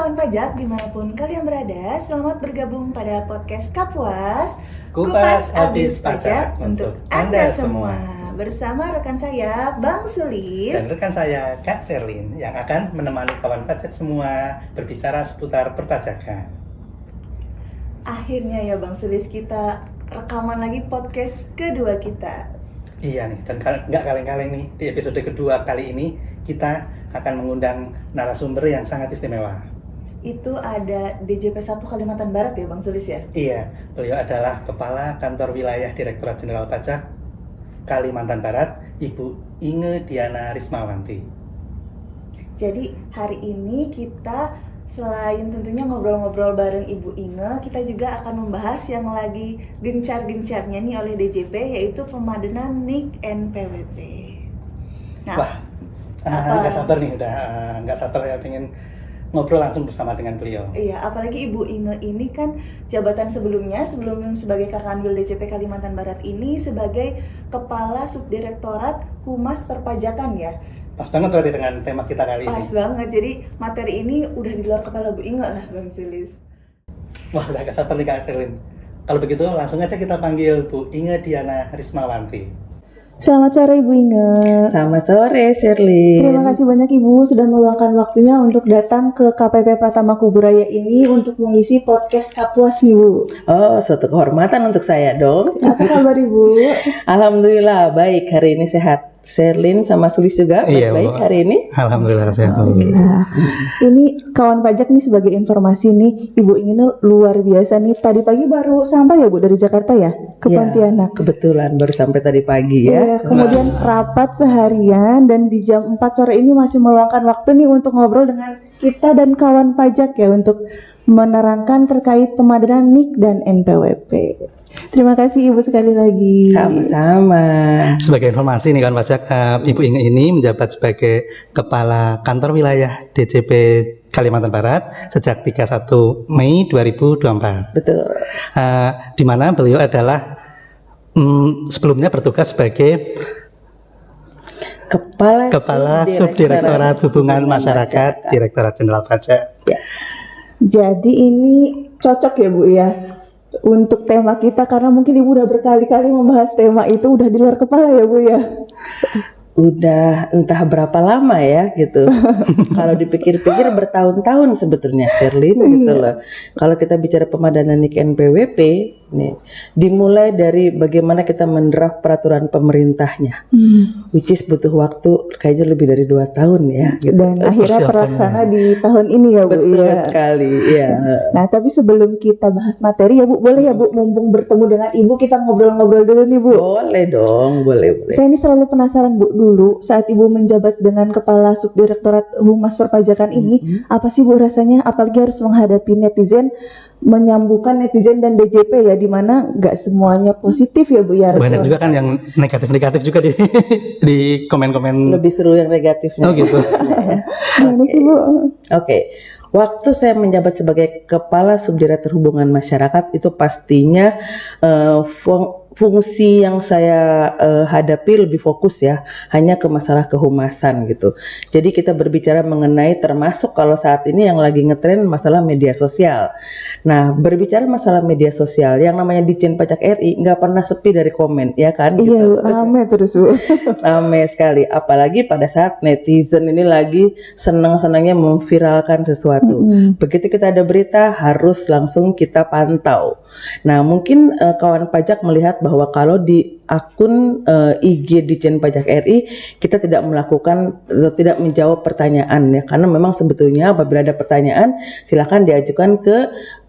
kawan pajak dimanapun kalian berada, selamat bergabung pada podcast Kapuas Kupas Habis Pajak untuk Anda semua. Bersama rekan saya Bang Sulis dan rekan saya Kak Sherlyn yang akan menemani kawan pajak semua berbicara seputar perpajakan. Akhirnya ya Bang Sulis, kita rekaman lagi podcast kedua kita. Iya nih, dan nggak kaleng-kaleng nih, di episode kedua kali ini kita akan mengundang narasumber yang sangat istimewa. Itu ada DJP 1 Kalimantan Barat ya Bang Sulis ya? Iya, beliau adalah Kepala Kantor Wilayah Direktorat Jenderal Pajak Kalimantan Barat, Ibu Inge Diana Rismawanti. Jadi hari ini kita selain tentunya ngobrol-ngobrol bareng Ibu Inge, kita juga akan membahas yang lagi gencar-gencarnya nih oleh DJP, yaitu pemadenan NIK NPWP. Nah, Wah, nggak sabar nih, udah nggak sabar ya pengen ngobrol langsung bersama dengan beliau. Iya, apalagi Ibu Inge ini kan jabatan sebelumnya, sebelum sebagai Kakanwil DJP Kalimantan Barat ini sebagai Kepala Subdirektorat Humas Perpajakan ya. Pas banget berarti dengan tema kita kali ini. Pas banget, jadi materi ini udah di luar kepala Bu Inge lah Bang Sulis. Wah, udah gak sabar nih Kak Sherlyn. Kalau begitu langsung aja kita panggil Bu Inge Diana Rismawanti. Selamat sore Ibu Inge. Selamat sore Sherlyn. Terima kasih banyak Ibu sudah meluangkan waktunya untuk datang ke KPP Pratama Kuburaya ini untuk mengisi podcast Kapuas nih Bu. Oh, suatu kehormatan untuk saya dong. Apa kabar Ibu? Alhamdulillah baik, hari ini sehat. Sherlyn sama Sulis juga baik-baik hari ini. Alhamdulillah sehat. Alhamdulillah. Ini kawan pajak nih sebagai informasi nih, Ibu Inge luar biasa nih. Tadi pagi baru sampai ya Bu dari Jakarta ya ke Pontianak. Kebetulan baru sampai tadi pagi ya. Kemudian rapat seharian dan di jam 4 sore ini masih meluangkan waktu nih untuk ngobrol dengan kita dan kawan pajak ya untuk menerangkan terkait pemadenan NIK dan NPWP. Terima kasih Ibu sekali lagi. Sama-sama. Sebagai informasi nih kawan pajak, Ibu Inge ini menjabat sebagai Kepala Kantor Wilayah DJP Kalimantan Barat sejak 31 Mei 2024. Betul. Di mana beliau adalah sebelumnya bertugas sebagai Kepala Subdirektorat Hubungan Masyarakat Direktorat Jenderal Pajak. Ya. Jadi ini cocok ya Bu ya untuk tema kita, karena mungkin Ibu udah berkali-kali membahas tema itu, udah di luar kepala ya Bu ya. Udah entah berapa lama ya gitu. Kalau dipikir-pikir bertahun-tahun sebetulnya Sherlyn gitu loh. Kalau kita bicara pemadenan NIK NPWP nih, dimulai dari bagaimana kita mendraft peraturan pemerintahnya, which is butuh waktu kayaknya lebih dari 2 tahun ya gitu. Dan akhirnya terlaksana di tahun ini ya Bu. Betul sekali ya. Nah tapi sebelum kita bahas materi ya Bu, boleh ya Bu, mumpung bertemu dengan Ibu kita ngobrol-ngobrol dulu nih Bu. Boleh dong, boleh. Saya ini selalu penasaran Bu, dulu saat Ibu menjabat dengan Kepala Subdirektorat Humas Perpajakan ini, apa sih Bu rasanya, apalagi harus menghadapi netizen, menyambungkan netizen dan DJP ya, dimana nggak semuanya positif ya Bu ya. Banyak juga kan yang negatif-negatif juga di komen-komen. Lebih seru yang negatifnya. Oh gitu. Gimana sih Bu? Oke. Waktu saya menjabat sebagai Kepala Subdirektorat Hubungan Masyarakat itu pastinya fungsi yang saya hadapi lebih fokus ya, hanya ke masalah kehumasan gitu. Jadi kita berbicara mengenai, termasuk kalau saat ini yang lagi ngetren masalah media sosial. Nah, berbicara masalah media sosial, yang namanya Ditjen Pajak RI nggak pernah sepi dari komen, ya kan? Iya, gitu. rame terus Bu. Rame sekali, apalagi pada saat netizen ini lagi senang-senangnya memviralkan sesuatu. Begitu kita ada berita, harus langsung kita pantau. Nah, mungkin kawan pajak melihat bahwa kalau di akun IG Ditjen Pajak RI kita tidak melakukan atau tidak menjawab pertanyaan ya, karena memang sebetulnya apabila ada pertanyaan silakan diajukan ke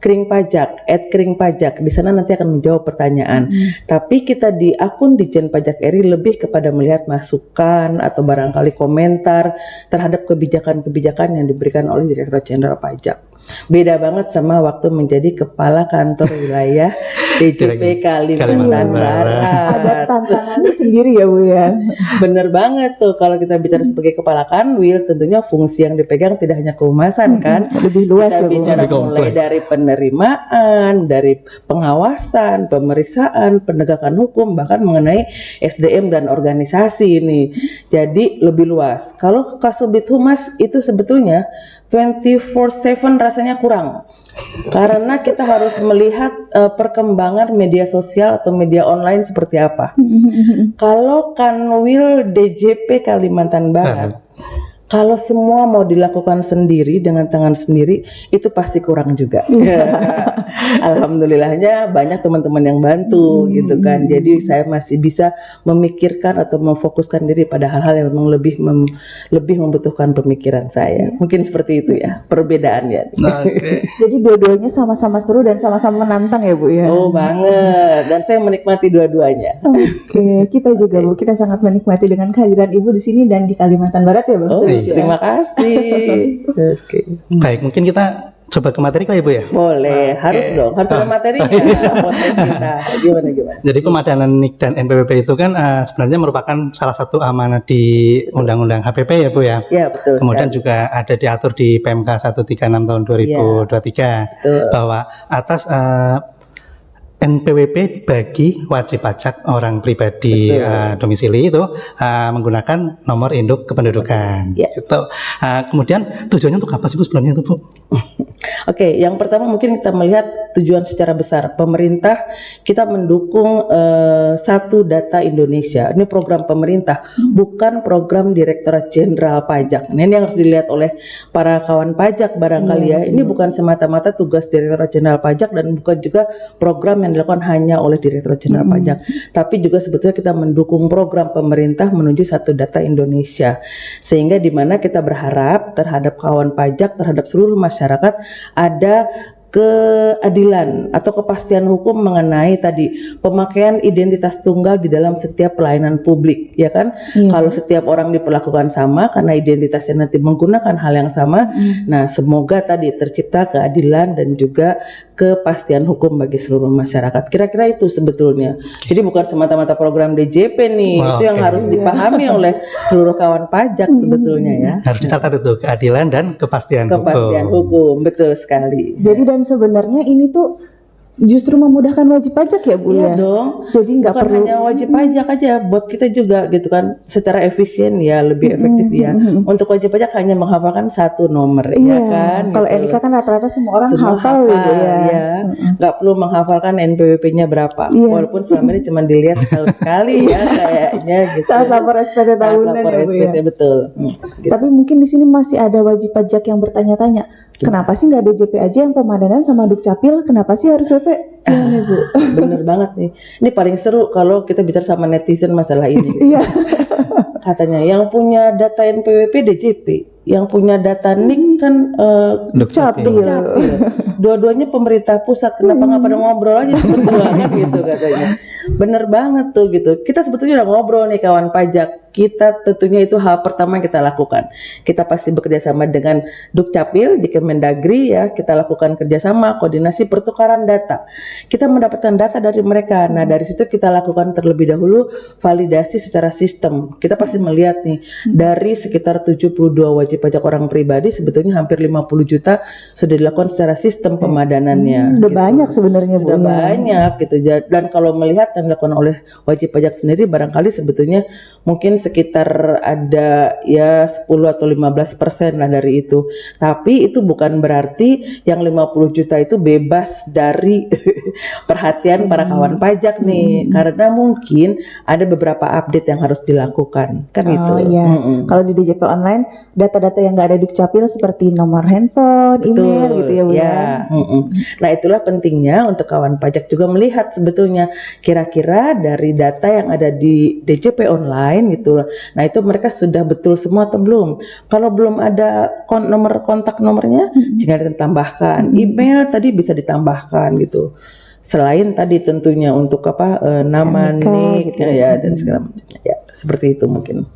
Kring Pajak @kringpajak, di sana nanti akan menjawab pertanyaan. Tapi kita di akun Ditjen Pajak RI lebih kepada melihat masukan atau barangkali komentar terhadap kebijakan-kebijakan yang diberikan oleh Direktorat Jenderal Pajak. Beda banget sama waktu menjadi Kepala Kantor Wilayah DJP Kalimantan Barat. Ada tantangannya sendiri ya Bu ya. Bener banget tuh, kalau kita bicara sebagai kepala Kanwil, tentunya fungsi yang dipegang tidak hanya kehumasan kan, Lebih luas kita ya Bu. bicara Lebih mulai kompleks. dari penerimaan, dari pengawasan, pemeriksaan, penegakan hukum, bahkan mengenai SDM dan organisasi ini. Jadi lebih luas. Kalau Kasubdit Humas itu sebetulnya 24/7 rasanya kurang. Karena kita harus melihat perkembangan media sosial atau media online seperti apa. Kalau Kanwil DJP Kalimantan Barat, kalau semua mau dilakukan sendiri dengan tangan sendiri, itu pasti kurang juga. Alhamdulillahnya banyak teman-teman yang bantu gitu kan. Jadi saya masih bisa memikirkan atau memfokuskan diri pada hal-hal yang memang lebih membutuhkan pemikiran saya. Mungkin seperti itu ya perbedaannya. Oke. Jadi dua-duanya sama-sama seru dan sama-sama menantang ya Bu ya. Oh banget, dan saya menikmati dua-duanya. Oke, kita juga Bu, kita sangat menikmati dengan kehadiran Ibu di sini dan di Kalimantan Barat ya Bang. Oh, Serius ya? terima kasih. Oke. Baik, mungkin kita coba ke materi kali Bu ya. Boleh, harus dong, harus ada materinya. Podcast kita. Gimana? Jadi pemadanan NIK dan NPWP itu kan sebenarnya merupakan salah satu amanat di Undang-Undang HPP ya Bu ya. Ya betul. Kemudian sekali. juga ada diatur di PMK 136 tahun 2023 betul. bahwa atas NPWP bagi wajib pajak orang pribadi domisili itu menggunakan nomor induk kependudukan. Ya. Gitu. Kemudian tujuannya untuk apa sih Bu sebenarnya itu Bu? Oke, yang pertama mungkin kita melihat tujuan secara besar. Pemerintah kita mendukung Satu Data Indonesia. Ini program pemerintah, bukan program Direktorat Jenderal Pajak. Nah, ini yang harus dilihat oleh para kawan pajak barangkali ya. Ini bukan semata-mata tugas Direktorat Jenderal Pajak dan bukan juga program yang dilakukan hanya oleh Direktorat Jenderal Pajak. Tapi juga sebetulnya kita mendukung program pemerintah menuju Satu Data Indonesia. Sehingga di mana kita berharap terhadap kawan pajak, terhadap seluruh masyarakat ada keadilan atau kepastian hukum mengenai tadi pemakaian identitas tunggal di dalam setiap pelayanan publik, ya kan? Kalau setiap orang diperlakukan sama karena identitasnya nanti menggunakan hal yang sama, nah semoga tadi tercipta keadilan dan juga kepastian hukum bagi seluruh masyarakat. Kira-kira itu sebetulnya. Jadi bukan semata-mata program DJP nih, Wah, itu yang oke. harus dipahami oleh seluruh kawan pajak sebetulnya ya. Harus dicatat itu keadilan dan kepastian Kepastian hukum, betul sekali. Jadi dan sebenarnya ini tuh justru memudahkan wajib pajak ya Bu Iya ya. dong. Jadi nggak Bukan perlu hanya wajib pajak aja, buat kita juga gitu kan, secara efisien ya lebih efektif ya. Untuk wajib pajak hanya menghafalkan satu nomor ya Iya, kan. kalau gitu. NIK kan rata-rata semua orang Semua hafal gitu ya. Nggak perlu menghafalkan NPWP-nya berapa. Iya. Walaupun selama ini cuma dilihat sekali ya kayaknya gitu. Saat lapor SPT Saat tahunan lapor ya Bu SPT ya. betul. Gitu. Tapi mungkin di sini masih ada wajib pajak yang bertanya-tanya, kenapa sih nggak DJP aja yang pemadanan sama Dukcapil? Kenapa sih harus WP? Gimana Bu? Bener banget nih. Ini paling seru kalau kita bicara sama netizen masalah ini. Iya. Katanya yang punya data NPWP DJP, yang punya data NIK kan Dukcapil. Dukcapil. Dua-duanya pemerintah pusat, kenapa nggak pada ngobrol aja berdua kan gitu katanya. Bener banget tuh gitu. Kita sebetulnya udah ngobrol nih kawan pajak. Kita tentunya itu hal pertama yang kita lakukan. Kita pasti bekerja sama dengan Dukcapil di Kemendagri ya. Kita lakukan kerjasama, koordinasi pertukaran data. Kita mendapatkan data dari mereka. Nah dari situ kita lakukan terlebih dahulu validasi secara sistem. Kita pasti melihat nih dari sekitar 72 wajib pajak orang pribadi sebetulnya hampir 50 juta sudah dilakukan secara sistem pemadanannya. Udah gitu. banyak sebenarnya Bu. Sudah ya. banyak gitu. Dan kalau melihat yang dilakukan oleh wajib pajak sendiri barangkali sebetulnya mungkin sekitar ada ya 10 atau 15% lah dari itu. Tapi itu bukan berarti yang 50 juta itu bebas dari perhatian para kawan pajak nih. Karena mungkin ada beberapa update yang harus dilakukan. Kan gitu. Oh iya, kalau di DJP online data-data yang nggak ada Dukcapil seperti nomor handphone, email gitu ya Bu ya. Nah itulah pentingnya untuk kawan pajak juga melihat sebetulnya kira-kira dari data yang ada di DJP online gitu. Nah itu mereka sudah betul semua atau belum? Kalau belum ada nomor kontak nomornya, tinggal ditambahkan. Email tadi bisa ditambahkan gitu. Selain tadi tentunya untuk nama NIK NIK gitu ya dan segala macamnya. Ya seperti itu mungkin.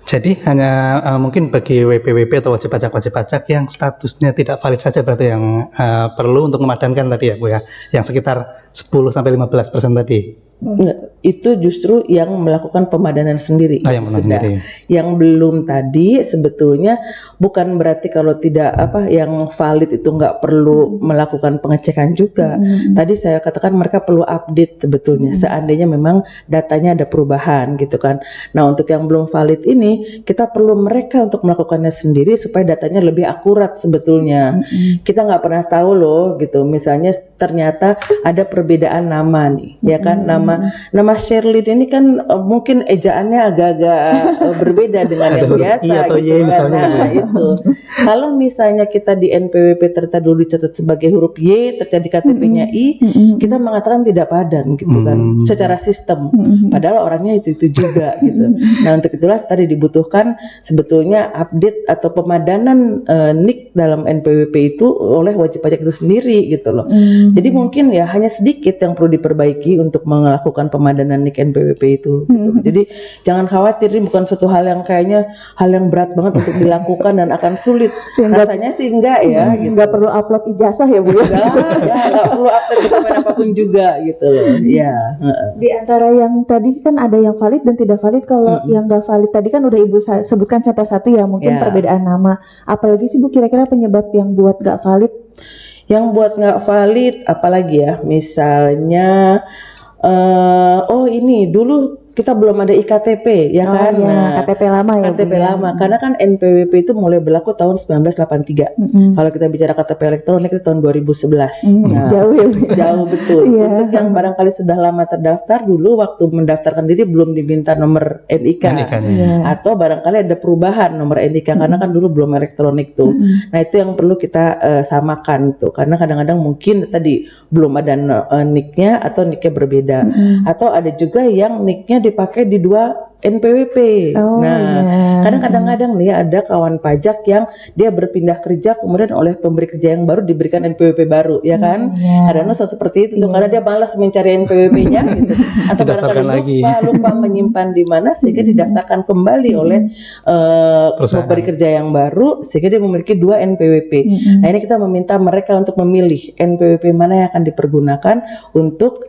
Jadi hanya mungkin bagi WP atau wajib pajak yang statusnya tidak valid saja berarti yang perlu untuk memadankan tadi ya Bu ya, yang sekitar 10-15% tadi. Enggak, itu justru yang melakukan pemadanan sendiri. Yang sendiri. Yang belum tadi sebetulnya bukan berarti kalau tidak yang valid itu nggak perlu melakukan pengecekan juga. Tadi saya katakan mereka perlu update sebetulnya. Seandainya memang datanya ada perubahan gitu kan. Nah untuk yang belum valid ini kita perlu mereka untuk melakukannya sendiri supaya datanya lebih akurat sebetulnya. Kita nggak pernah tahu loh gitu. Misalnya ternyata ada perbedaan nama nih, ya kan? Nama Shirley ini kan mungkin ejaannya agak-agak berbeda dengan yang biasa I atau gitu Y kan. misalnya. Nah, itu. Kalau misalnya kita di NPWP ternyata dulu dicatat sebagai huruf Y, ternyata di KTP-nya I, kita mengatakan tidak padan gitu kan secara sistem. Padahal orangnya itu juga gitu. Nah, untuk itulah tadi dibutuhkan sebetulnya update atau pemadanan NIK dalam NPWP itu oleh wajib pajak itu sendiri gitu loh. Jadi mungkin ya hanya sedikit yang perlu diperbaiki untuk melakukan pemadanan NIK NPWP itu gitu. Jadi jangan khawatir, ini bukan suatu hal yang kayaknya hal yang berat banget untuk dilakukan dan akan sulit. Rasanya sih enggak ya gitu. Nggak perlu upload ijazah ya Bu ya. Enggak perlu update dokumen apapun juga gitu loh. Ya. Di antara yang tadi kan ada yang valid dan tidak valid. Kalau yang nggak valid tadi kan udah Ibu sebutkan contoh satu ya, mungkin Ya. perbedaan nama. Apalagi sih Bu kira-kira penyebab yang buat nggak valid? Yang buat nggak valid apalagi ya, misalnya ini dulu kita belum ada iktp ya kan. Oh iya, KTP lama ya Bu KTP ya. lama karena kan NPWP itu mulai berlaku tahun 1983. Kalau kita bicara KTP elektronik itu tahun 2011. Nah, Jauh ya Bu. jauh betul. Iya. Untuk yang barangkali sudah lama terdaftar dulu waktu mendaftarkan diri belum diminta nomor NIK. NIK-nya. Atau barangkali ada perubahan nomor NIK karena kan dulu belum elektronik tuh. Nah, itu yang perlu kita samakan tuh karena kadang-kadang mungkin tadi belum ada NIK-nya atau NIK-nya berbeda. Atau ada juga yang NIK-nya dipakai di dua NPWP. Oh, Nah, iya. kadang-kadang nih ada kawan pajak yang dia berpindah kerja kemudian oleh pemberi kerja yang baru diberikan NPWP baru, ya kan? iya. Kadang-kadang seperti itu tuh karena dia malas mencari NPWP-nya gitu. Atau Didaftarkan barangkali lagi. lupa menyimpan di mana sehingga didaftarkan kembali oleh Perusahaan. pemberi kerja yang baru sehingga dia memiliki dua NPWP. Nah, ini kita meminta mereka untuk memilih NPWP mana yang akan dipergunakan untuk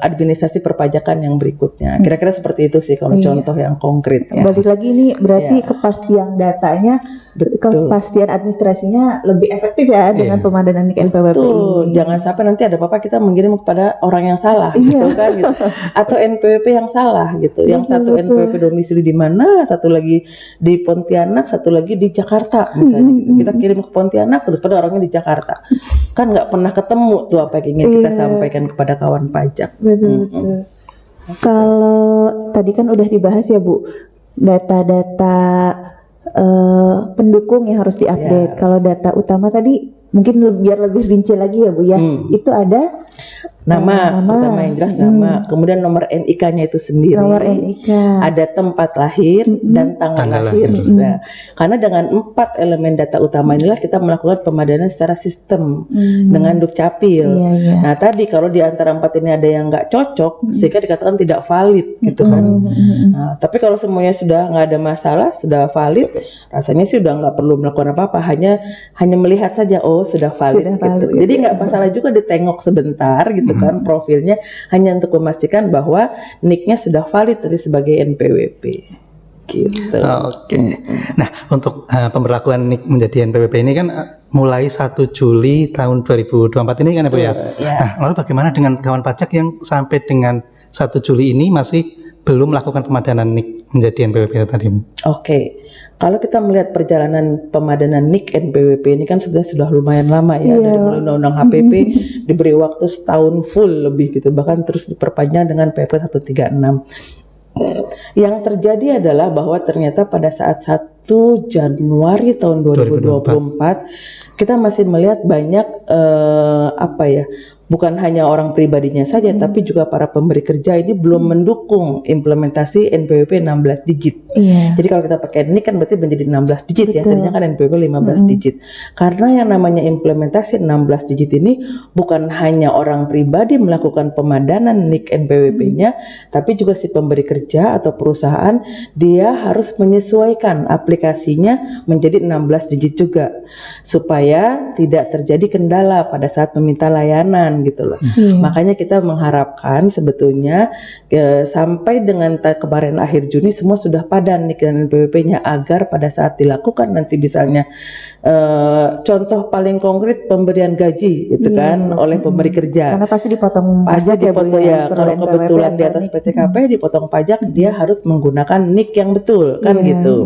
administrasi perpajakan yang berikutnya. Kira-kira seperti itu sih kalau contoh yang konkret ya. Balik lagi ini berarti Ya. kepastian datanya, Betul. kepastian administrasinya lebih efektif ya dengan pemadanan NIK NPWP Tuh, ini. jangan sampai nanti ada apa-apa kita mengirim kepada orang yang salah gitu kan gitu. Atau NPWP yang salah gitu. Yang satu NPWP domisili di mana, satu lagi di Pontianak, satu lagi di Jakarta misalnya gitu. Kita kirim ke Pontianak terus pada orangnya di Jakarta. Kan nggak pernah ketemu tuh apa yang ingin kita sampaikan kepada kawan pajak. Betul. Kalau tadi kan udah dibahas ya Bu, data-data pendukung yang harus diupdate. Kalau data utama tadi mungkin biar lebih rinci lagi ya Bu ya. Itu ada Nama, pertama yang jelas nama, kemudian nomor NIK-nya itu sendiri. nomor NIK. Ada tempat lahir dan tanggal lahir. Nah, karena dengan 4 elemen data utama inilah kita melakukan pemadanan secara sistem dengan Dukcapil. Iya. Nah, tadi kalau di antara 4 ini ada yang nggak cocok, sehingga dikatakan tidak valid, gitu kan. Nah, tapi kalau semuanya sudah nggak ada masalah, sudah valid, rasanya sih udah nggak perlu melakukan apa-apa, hanya melihat saja, oh sudah valid. Sudah gitu. valid, Jadi nggak masalah juga ditengok sebentar, gitu kan, profilnya, hanya untuk memastikan bahwa NIK-nya sudah valid tadi sebagai NPWP. Gitu. Oke. Nah, untuk pemberlakuan NIK menjadi NPWP ini kan mulai 1 Juli tahun 2024 ini kan ya Bu ya? Ya. Nah, lalu bagaimana dengan kawan pajak yang sampai dengan 1 Juli ini masih belum melakukan pemadanan NIK menjadi NPWP tadi Bu? Oke. Kalau kita melihat perjalanan pemadanan NIK NPWP ini kan sebenarnya sudah lumayan lama ya, dari mulai Undang-Undang HPP diberi waktu setahun full lebih gitu, bahkan terus diperpanjang dengan PP 136. Yang terjadi adalah bahwa ternyata pada saat 1 Januari tahun 2024 kita masih melihat banyak bukan hanya orang pribadinya saja, tapi juga para pemberi kerja ini belum mendukung implementasi NPWP 16 digit. Iya. Jadi kalau kita pakai NIK kan berarti menjadi 16 digit ya, Betul. tadinya kan NPWP 15 digit. Karena yang namanya implementasi 16 digit ini bukan hanya orang pribadi melakukan pemadanan NIK NPWP-nya, tapi juga si pemberi kerja atau perusahaan dia harus menyesuaikan aplikasinya menjadi 16 digit juga supaya tidak terjadi kendala pada saat meminta layanan gitu loh. Makanya kita mengharapkan sebetulnya sampai dengan kemarin akhir Juni semua sudah padan NIK dan NPWP-nya, agar pada saat dilakukan nanti misalnya contoh paling konkret pemberian gaji gitu kan oleh pemberi kerja. Karena pasti dipotong Pasti pajak ya Bu dipotong ya. ya. Perlu Kalau NPWP kebetulan di atau atas NIK. PTKP dipotong pajak, dia harus menggunakan NIK yang betul kan Iya, gitu.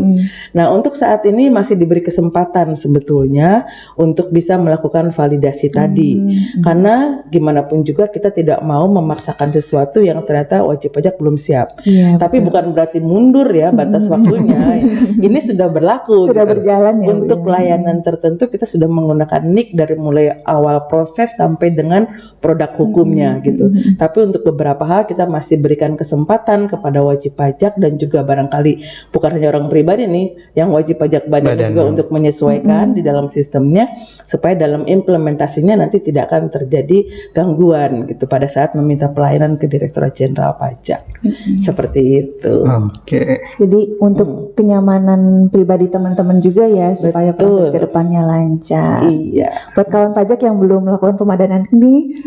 Nah, untuk saat ini masih diberi kesempatan sebetulnya untuk bisa melakukan validasi tadi. Karena gimana pun juga kita tidak mau memaksakan sesuatu yang ternyata wajib pajak belum siap. Iya, Tapi bukan berarti mundur ya batas waktunya. Ini sudah berlaku. Sudah gitu. berjalan ya Bu, Untuk ya. layanan tertentu kita sudah menggunakan NIK dari mulai awal proses sampai dengan produk hukumnya gitu. Tapi untuk beberapa hal kita masih berikan kesempatan kepada wajib pajak dan juga barangkali bukan hanya orang pribadi nih, yang wajib pajak badan juga untuk menyesuaikan di dalam sistemnya supaya dalam implementasinya nanti tidak akan terjadi gangguan gitu pada saat meminta pelayanan ke Direktorat Jenderal Pajak. Seperti itu. Oke. Jadi untuk kenyamanan pribadi teman-teman juga ya, supaya proses ke depannya lancar. Iya. Buat kawan pajak yang belum melakukan pemadanan ini,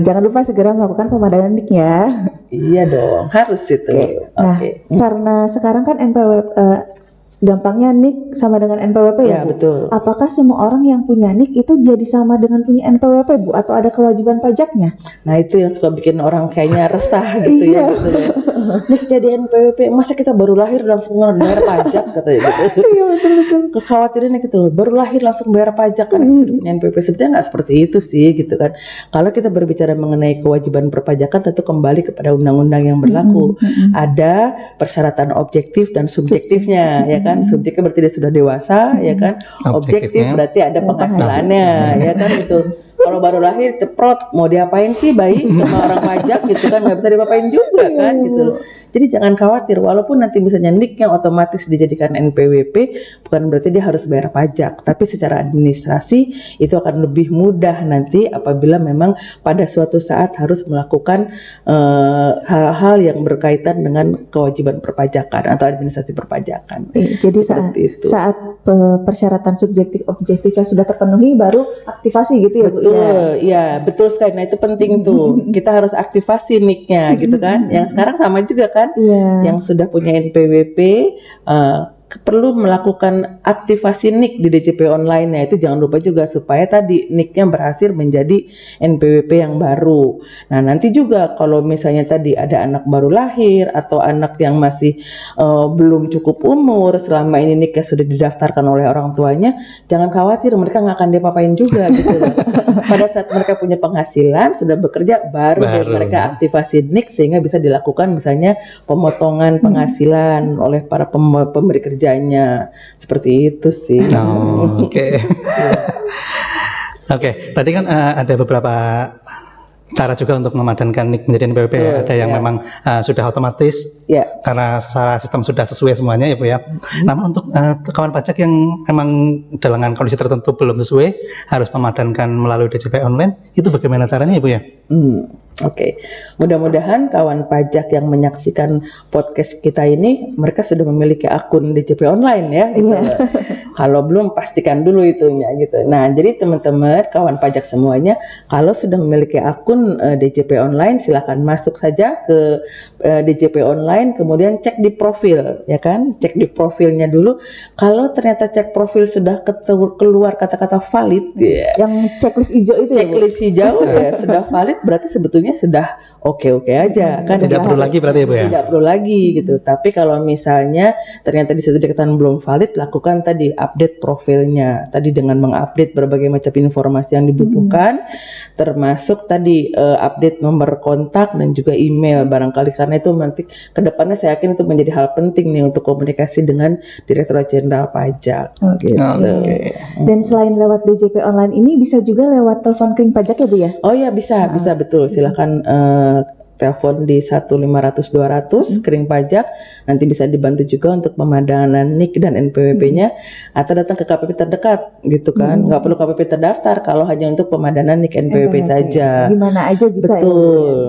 jangan lupa segera melakukan pemadanan NIK ya. Iya dong, harus itu. Nah, karena sekarang kan gampangnya NIK sama dengan NPWP ya Ya, Bu. betul. Apakah semua orang yang punya NIK itu jadi sama dengan punya NPWP Bu? Atau ada kewajiban pajaknya? Nah, itu yang suka bikin orang kayaknya resah gitu ya. Gitu ya. NIK jadi NPWP, masa kita baru lahir langsung bayar pajak katanya gitu. Iya betul-betul. Kekhawatirannya gitu, baru lahir langsung bayar pajak kan sudah punya NPWP. Sebenarnya nggak seperti itu sih gitu kan. Kalau kita berbicara mengenai kewajiban perpajakan tentu kembali kepada undang-undang yang berlaku. Ada persyaratan objektif dan subjektifnya ya kan. Subjektif berarti dia sudah dewasa ya kan. Objektif Objektifnya berarti ada penghasilannya ya kan gitu. Kalau baru lahir ceprot mau diapain sih bayi sama orang pajak gitu kan, nggak bisa diapain juga kan gitu. Jadi jangan khawatir, walaupun nanti misalnya NIK yang otomatis dijadikan NPWP bukan berarti dia harus bayar pajak, tapi secara administrasi itu akan lebih mudah nanti apabila memang pada suatu saat harus melakukan hal-hal yang berkaitan dengan kewajiban perpajakan atau administrasi perpajakan. Jadi saat persyaratan subjektif objektifnya sudah terpenuhi baru aktivasi gitu ya Bu. Betul, ya betul sekali. Nah itu penting tuh. Kita harus aktivasi NIK-nya gitu kan. Yang sekarang sama juga kan. Yang sudah punya NPWP perlu melakukan aktivasi NIK di DJP online. Itu jangan lupa juga supaya tadi NIK-nya berhasil menjadi NPWP yang baru. Nah nanti juga kalau misalnya tadi ada anak baru lahir atau anak yang masih belum cukup umur, selama ini NIK-nya sudah didaftarkan oleh orang tuanya, jangan khawatir, mereka nggak akan diapa-apain juga gitu loh. Pada saat mereka punya penghasilan sudah bekerja baru. Mereka aktivasi NIK sehingga bisa dilakukan misalnya pemotongan penghasilan oleh para pemberi kerjanya. Seperti itu sih. Oke. Oke, tadi kan ada beberapa cara juga untuk memadankan NIK menjadi NPWP ya. Ada yang memang sudah otomatis karena secara sistem sudah sesuai semuanya ya Bu ya. Namun untuk kawan pajak yang memang dalam kondisi tertentu belum sesuai, harus memadankan melalui DJP online, itu bagaimana caranya ya Bu ya? Oke. Mudah-mudahan kawan pajak yang menyaksikan podcast kita ini mereka sudah memiliki akun DJP online ya gitu. Kalau belum pastikan dulu itunya gitu. Nah, jadi teman-teman kawan pajak semuanya kalau sudah memiliki akun DJP online silakan masuk saja ke DJP online, kemudian cek di profil ya kan. Cek di profilnya dulu. Kalau ternyata cek profil sudah keluar kata-kata valid yang checklist hijau itu checklist hijau ya sudah valid, berarti sebetulnya sudah oke-oke aja kan. Tidak perlu lagi berarti ya Bu ya? Tidak perlu lagi gitu. Tapi kalau misalnya ternyata di situ dikatakan belum valid, lakukan tadi update profilnya. Tadi dengan mengupdate berbagai macam informasi yang dibutuhkan, termasuk tadi update nomor kontak dan juga email barangkali, karena itu nanti kedepannya saya yakin itu menjadi hal penting nih untuk komunikasi dengan Direktorat Jenderal Pajak. Oke. Gitu. Dan selain lewat DJP online ini bisa juga lewat telepon kering pajak ya Bu ya? Oh ya bisa betul. Silakan telepon di 1-500-200 kering pajak. Nanti bisa dibantu juga untuk pemadangan NIK dan NPWP-nya, atau datang ke KPP terdekat gitu kan. Nggak perlu KPP terdaftar kalau hanya untuk pemadanan NIK NPWP saja. Di mana aja bisa ya Bu ya? Betul.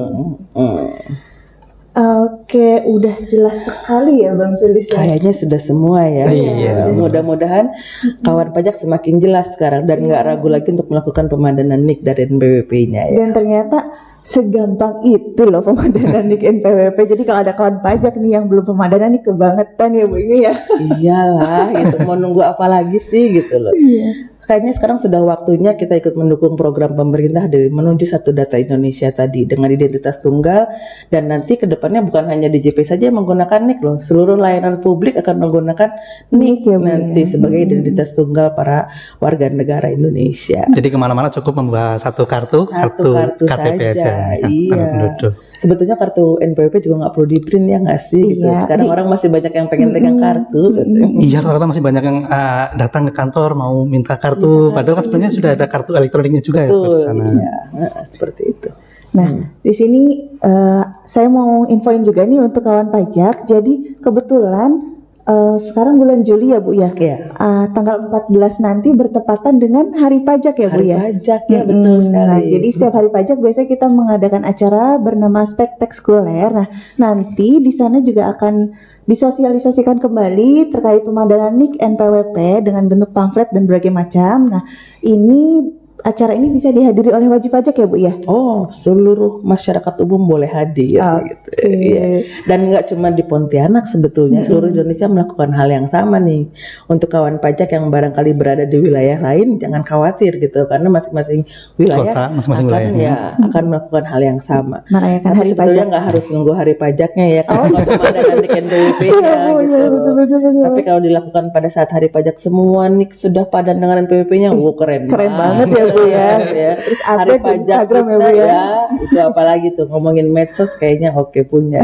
Oke, udah jelas sekali ya Bang Sulis ya. Kayaknya sudah semua ya. Iya. Mudah-mudahan kawan pajak semakin jelas sekarang dan nggak ragu lagi untuk melakukan pemadanan NIK dan NPWP-nya ya. Dan ternyata segampang itu loh pemadanan NIK NPWP. Jadi kalau ada kawan pajak nih yang belum pemadanan nih kebangetan ya Bu ini ya. Iyalah, gitu mau nunggu apa lagi sih gitu loh. Kayaknya sekarang sudah waktunya kita ikut mendukung program pemerintah dari menuju satu data Indonesia tadi dengan identitas tunggal, dan nanti kedepannya bukan hanya DJP saja yang menggunakan NIK loh, seluruh layanan publik akan menggunakan NIK ya, Bu, nanti ya. sebagai identitas tunggal para warga negara Indonesia. Jadi kemana-mana cukup membawa satu kartu Kartu KTP saja, aja. iya. Penduduk. Sebetulnya kartu NPWP juga nggak perlu di print ya nggak sih? Gitu. Iya, Sekarang orang masih banyak yang pengen pegang kartu. Gitu. Iya, rata-rata masih banyak yang datang ke kantor mau minta kartu, padahal kan sebenarnya sudah ada kartu elektroniknya juga ya Betul, di sana. iya, seperti itu. Nah, di sini saya mau infoin juga nih untuk kawan pajak. Jadi kebetulan sekarang bulan Juli ya Bu ya. Iya. Tanggal 14 nanti bertepatan dengan Hari Pajak ya Bu Hari ya. pajak ya, betul sekali. Nah, jadi setiap Hari Pajak biasanya kita mengadakan acara bernama Spektakuler. Nah, nanti di sana juga akan disosialisasikan kembali terkait pemadanan NIK NPWP dengan bentuk pamflet dan berbagai macam. Nah, acara ini bisa dihadiri oleh wajib pajak ya Bu ya? Oh, seluruh masyarakat umum boleh hadir gitu. Iya. Dan nggak cuma di Pontianak sebetulnya, seluruh Indonesia melakukan hal yang sama nih. Untuk kawan pajak yang barangkali berada di wilayah lain, jangan khawatir gitu, karena masing-masing wilayah Kota, masing-masing akan wilayahnya. akan melakukan hal yang sama. Merayakan Tapi Hari sebetulnya Pajak. nggak harus nunggu hari pajaknya ya, kalau pemadanan NIK NPWP-nya gitu. Iya, betul. Tapi kalau dilakukan pada saat hari pajak semua NIK sudah padan dengan NPWP-nya, keren banget ya, Bu ya. Terus Hari update di pajak Instagram ya, kita Bu ya. itu apalagi tuh ngomongin medsos kayaknya oke punya.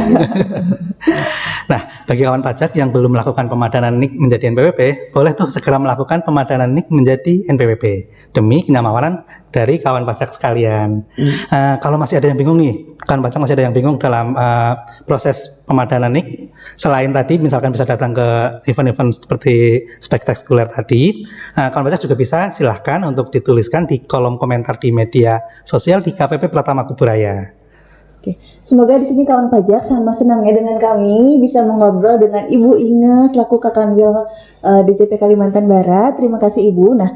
Nah, bagi kawan pajak yang belum melakukan pemadanan NIK menjadi NPWP, boleh tuh segera melakukan pemadanan NIK menjadi NPWP demi kenyamanan dari kawan pajak sekalian. Kalau masih ada yang bingung nih, kawan pajak masih ada yang bingung dalam proses pemadanan NIK, selain tadi misalkan bisa datang ke event-event seperti spektakuler tadi, kawan pajak juga bisa silahkan untuk dituliskan di kolom komentar di media sosial di KPP Pratama Kuburaya. Oke, semoga di sini kawan pajak sama senangnya dengan kami bisa mengobrol dengan Ibu Inge selaku Kakanwil DJP Kalimantan Barat. Terima kasih Ibu. Nah,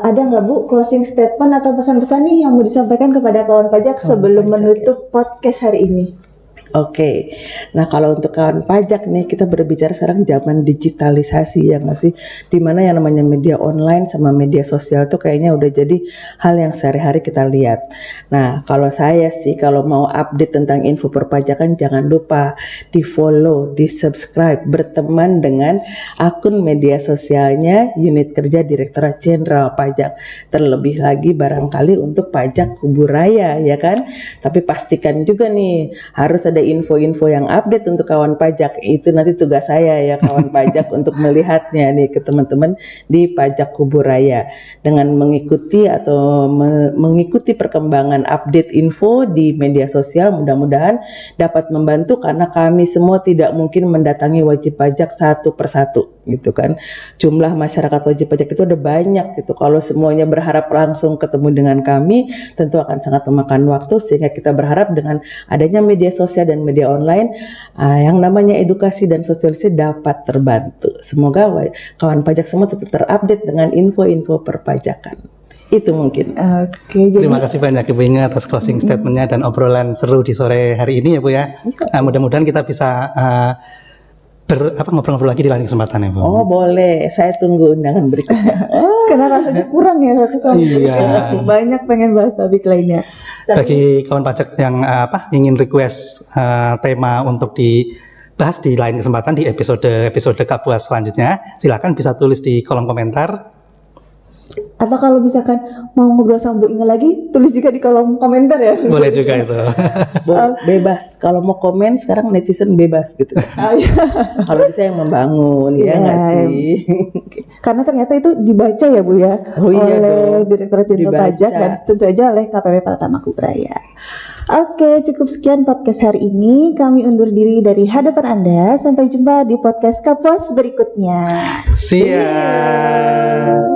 ada nggak Bu closing statement atau pesan-pesan nih yang mau disampaikan kepada kawan pajak sebelum menutup podcast hari ini? Oke, nah kalau untuk kawan pajak nih, kita berbicara sekarang zaman digitalisasi ya nggak sih, dimana yang namanya media online sama media sosial tuh kayaknya udah jadi hal yang sehari-hari kita lihat. Nah kalau saya sih kalau mau update tentang info perpajakan, jangan lupa di follow, di subscribe, berteman dengan akun media sosialnya Unit Kerja Direktorat Jenderal Pajak. Terlebih lagi barangkali untuk pajak Kuburaya ya kan, tapi pastikan juga nih harus ada info-info yang update untuk kawan pajak. Itu nanti tugas saya ya kawan pajak untuk melihatnya nih ke teman-teman di Pajak Kuburaya dengan mengikuti atau mengikuti perkembangan update info di media sosial. Mudah-mudahan dapat membantu karena kami semua tidak mungkin mendatangi wajib pajak satu persatu gitu kan. Jumlah masyarakat wajib pajak itu ada banyak gitu. Kalau semuanya berharap langsung ketemu dengan kami, tentu akan sangat memakan waktu, sehingga kita berharap dengan adanya media sosial dan media online, yang namanya edukasi dan sosialisasi dapat terbantu. Semoga kawan pajak semua tetap terupdate dengan info-info perpajakan. Itu mungkin. Oke, jadi Terima kasih banyak Ibu Inge atas closing statementnya dan obrolan seru di sore hari ini ya Bu ya. Mudah-mudahan kita bisa ngobrol-ngobrol lagi di lain kesempatan ya Bu. Oh boleh, saya tunggu undangan berikutnya. Karena rasanya kurang ya sama Iya. banyak pengen bahas topik lainnya. Bagi kawan pajak yang ingin request tema untuk dibahas di lain kesempatan di episode Kapuas selanjutnya, silakan bisa tulis di kolom komentar. Atau kalau misalkan mau ngobrol sama Bu Inge lagi, tulis juga di kolom komentar ya. Boleh juga itu. Bebas, kalau mau komen sekarang netizen bebas gitu. Ah, iya. Kalau bisa yang membangun, Iya, ya nggak sih? Karena ternyata itu dibaca ya Bu ya, Oh iya oleh dong. Direktorat Jenderal Dibaca. Pajak dan tentu aja oleh KPP Pratama Kubraya. Oke, cukup sekian podcast hari ini. Kami undur diri dari hadapan Anda. Sampai jumpa di podcast Kapuas berikutnya. See ya.